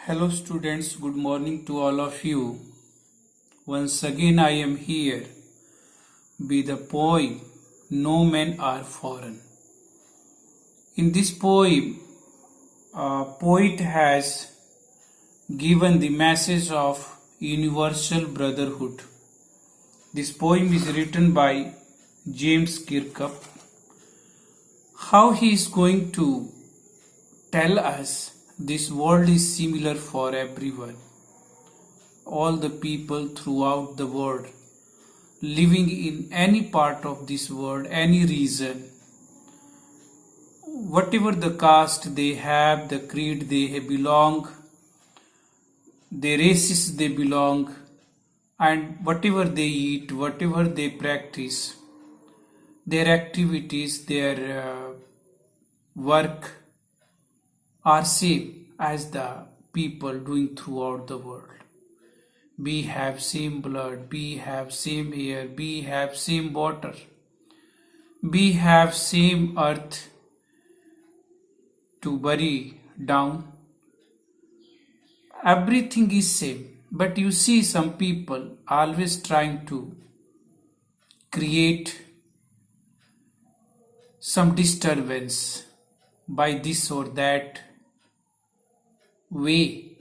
Hello students, good morning to all of you. Once again I am here with the poem No Men Are Foreign. In this poem, a poet has given the message of universal brotherhood. This poem is written by James Kirkup. How he is going to tell us this world is similar for everyone. All the people throughout the world, living in any part of this world, any region, whatever the caste they have, the creed they belong, the races they belong, and whatever they eat, whatever they practice, their activities, their work are same as the people doing throughout the world. We have same blood, we have same air, we have same water, we have same earth to bury down. Everything is same, but you see some people always trying to create some disturbance by this or that way.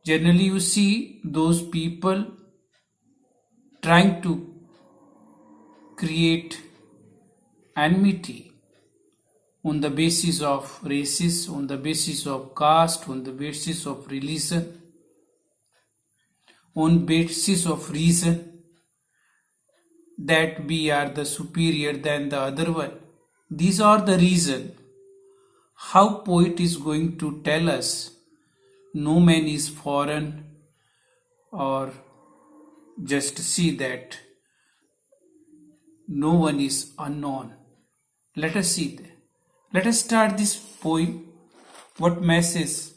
Generally, you see those people trying to create enmity on the basis of races, on the basis of caste, on the basis of religion, on basis of reason that we are the superior than the other one. These are the reason how poet is going to tell us no man is foreign, or just see that no one is unknown. Let us see that. Let us start this poem. What message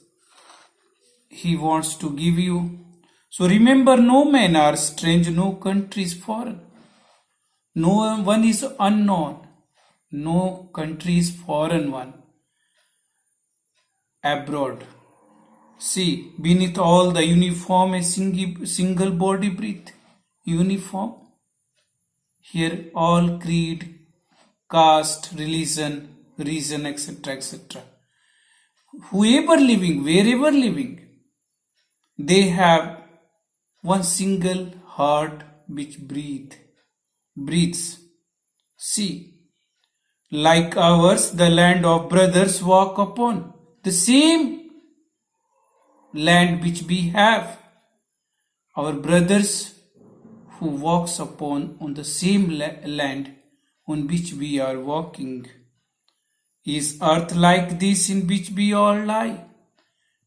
he wants to give you. So remember, no men are strange, no country is foreign. No one is unknown. No country is foreign one. Abroad. See, beneath all the uniform a single body breathe. Uniform. Here all creed, caste, religion, reason, etc., etc. Whoever living, wherever living, they have one single heart which breathes. See, like ours, the land of brothers walk upon. The same land which we have, our brothers who walks upon on the same land on which we are walking. Is earth like this in which we all lie?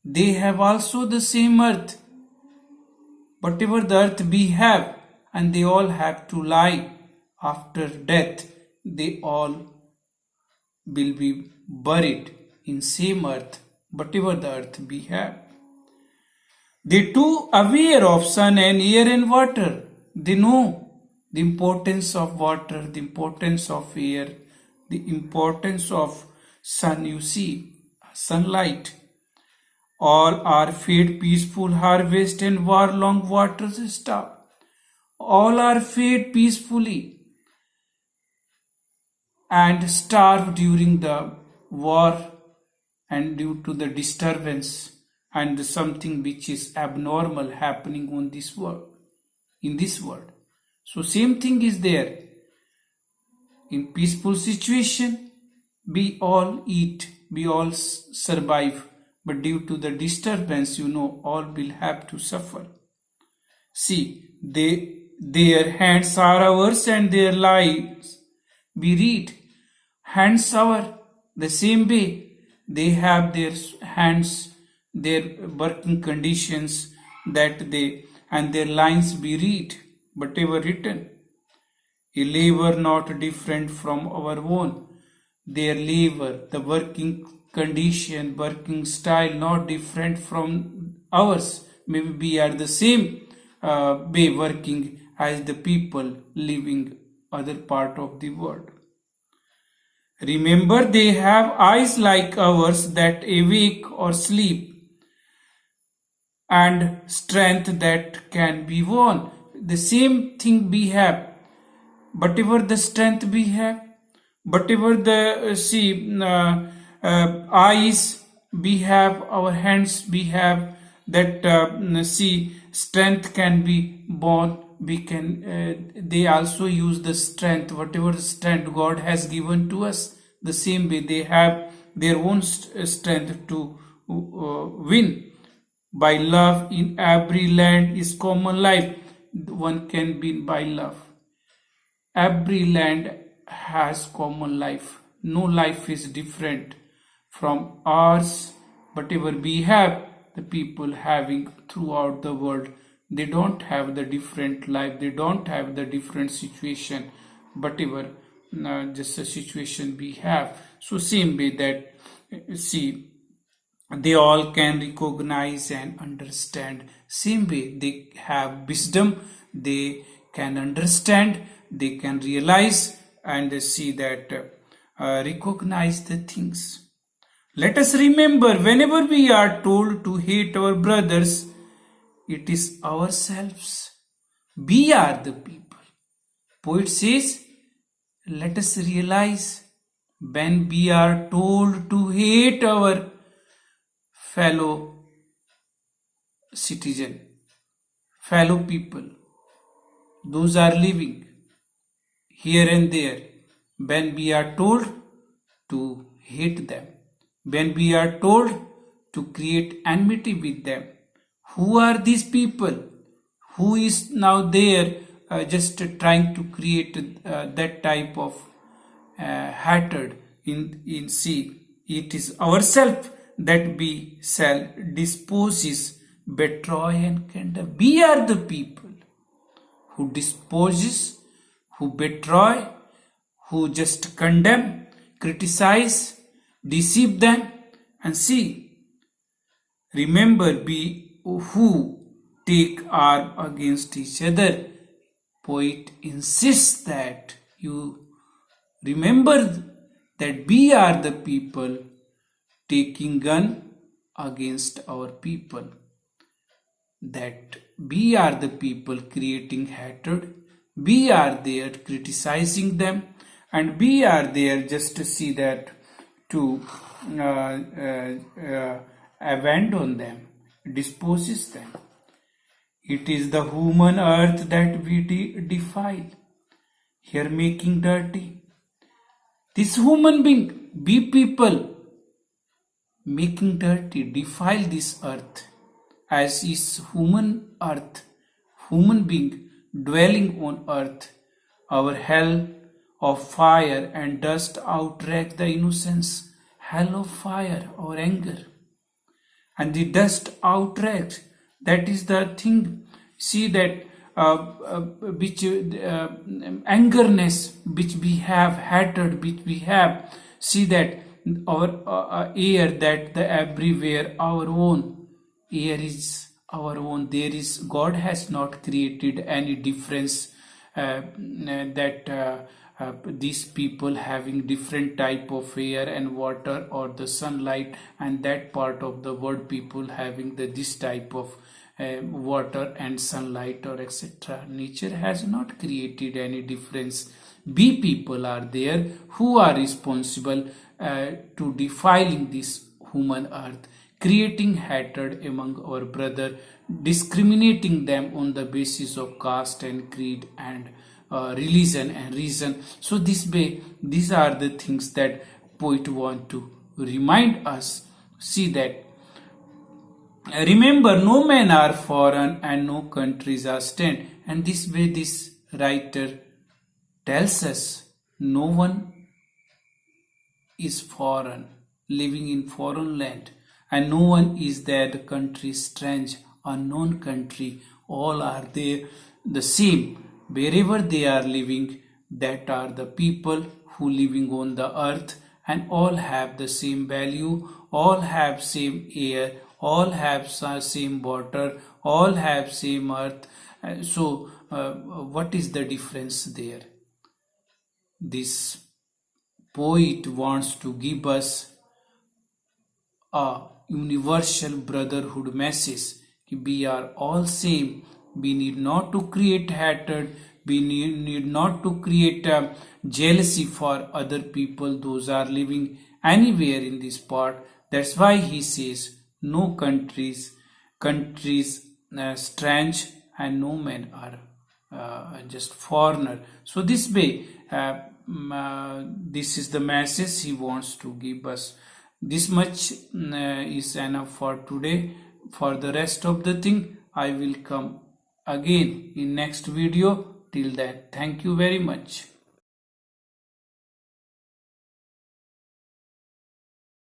They have also the same earth, whatever the earth we have, and they all have to lie. After death, they all will be buried in same earth, whatever the earth we have. They too aware of sun and air and water. They know the importance of water, the importance of air, the importance of sun. You see, sunlight. All are fed peaceful harvest and war long waters stop. All are fed peacefully and starve during the war and due to the disturbance and something which is abnormal happening on this world, in this world. So same thing is there. In peaceful situation, we all eat, we all survive, but due to the disturbance, all will have to suffer. See, their hands are ours and their lives we read. Hands our, the same way they have their hands, their working conditions that they, and their lines we read, whatever written. A labor not different from our own. Their labor, the working condition, working style not different from ours. Maybe we are the same way working as the people living other part of the world. Remember, they have eyes like ours that awake or sleep. and strength that can be won. The same thing we have. Whatever the strength we have, whatever the eyes we have, our hands we have, that strength can be born. We can they also use the strength, whatever strength God has given to us. The same way they have their own strength to win. By love in every land is common life. One can win by love. Every land has common life. No life is different from ours. Whatever we have, the people having throughout the world, they don't have the different life. They don't have the different situation. Whatever just a situation we have. So same way that they all can recognize and understand. Same way they have wisdom. They can understand, they can realize and see that recognize the things. Let us remember, whenever we are told to hate our brothers, it is ourselves. We are the people. Poet says, let us realize, when we are told to hate our fellow citizen, fellow people, those are living here and there, when we are told to hate them, when we are told to create enmity with them, who are these people? Who is now there just trying to create that type of hatred in sea? It is ourselves that we shall disposes, betray and condemn. We are the people who disposes, who betray, who just condemn, criticize, deceive them, and see. Remember, we who take arm against each other. Poet insists that you remember that we are the people taking gun against our people, that we are the people creating hatred, we are there criticizing them, and we are there just to see that to abandon them, disposes them. It is the human earth that we defile, here making dirty. This human being, we people, making dirty, defile this earth, as is human earth, human being dwelling on earth. Our hell of fire and dust outrage the innocence, hell of fire or anger. And the dust outrage, that is the thing, see that which angerness which we have, hatred which we have, see that our air, that the everywhere our own air is our own. There is, God has not created any difference that these people having different type of air and water or the sunlight, and that part of the world people having this type of water and sunlight or etc. Nature has not created any difference. We people are there who are responsible to defiling this human earth, creating hatred among our brother, discriminating them on the basis of caste and creed and religion and reason. So this way, these are the things that poet want to remind us. See that, remember, no men are foreign and no countries are stand. And this way this writer tells us no one is foreign, living in foreign land, and no one is there the country strange, unknown country. All are there the same. Wherever they are living, that are the people who living on the earth, and all have the same value, all have same air, all have same water, all have same earth. So what is the difference there? This poet wants to give us a universal brotherhood message. We are all same. We need not to create hatred. We need not to create jealousy for other people, those are living anywhere in this part. That's why he says no countries strange, and no men are just foreigner. So this way, this is the message he wants to give us. This much is enough for today. For the rest of the thing, I will come again in next video. Till then, thank you very much.